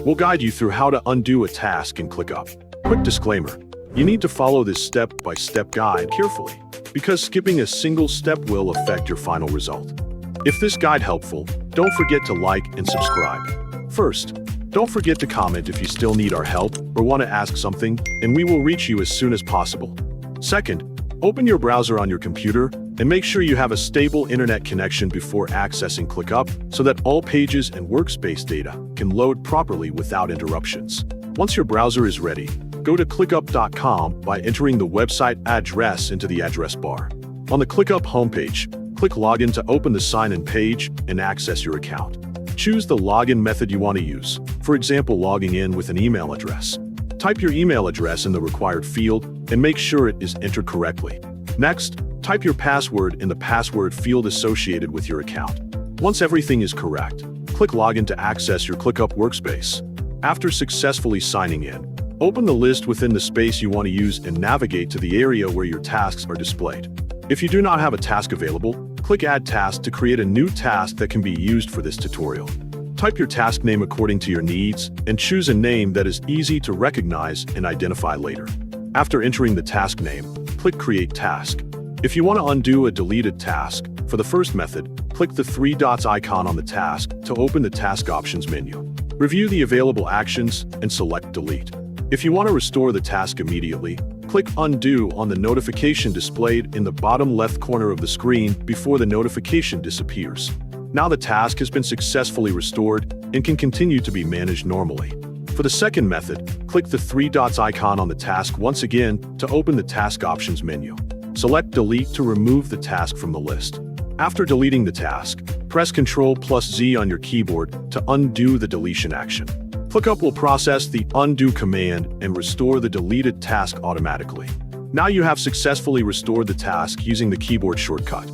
We'll guide you through how to undo a task in ClickUp. Quick disclaimer, you need to follow this step-by-step guide carefully, because skipping a single step will affect your final result. If this guide helpful, don't forget to like and subscribe. First, don't forget to comment if you still need our help or want to ask something, and we will reach you as soon as possible. Second, open your browser on your computer and make sure you have a stable internet connection before accessing ClickUp so that all pages and workspace data can load properly without interruptions. Once your browser is ready, go to clickup.com by entering the website address into the address bar. On the ClickUp homepage, click Login to open the sign-in page and access your account. Choose the login method you want to use, for example logging in with an email address. Type your email address in the required field and make sure it is entered correctly. Next, type your password in the password field associated with your account. Once everything is correct, click Login to access your ClickUp workspace. After successfully signing in, open the list within the space you want to use and navigate to the area where your tasks are displayed. If you do not have a task available, click Add Task to create a new task that can be used for this tutorial. Type your task name according to your needs and choose a name that is easy to recognize and identify later. After entering the task name, click Create Task. If you want to undo a deleted task, for the first method, click the three dots icon on the task to open the Task Options menu. Review the available actions and select Delete. If you want to restore the task immediately, click Undo on the notification displayed in the bottom left corner of the screen before the notification disappears. Now the task has been successfully restored and can continue to be managed normally. For the second method, click the three dots icon on the task once again to open the Task Options menu. Select Delete to remove the task from the list. After deleting the task, press Ctrl+Z on your keyboard to undo the deletion action. ClickUp will process the undo command and restore the deleted task automatically. Now you have successfully restored the task using the keyboard shortcut.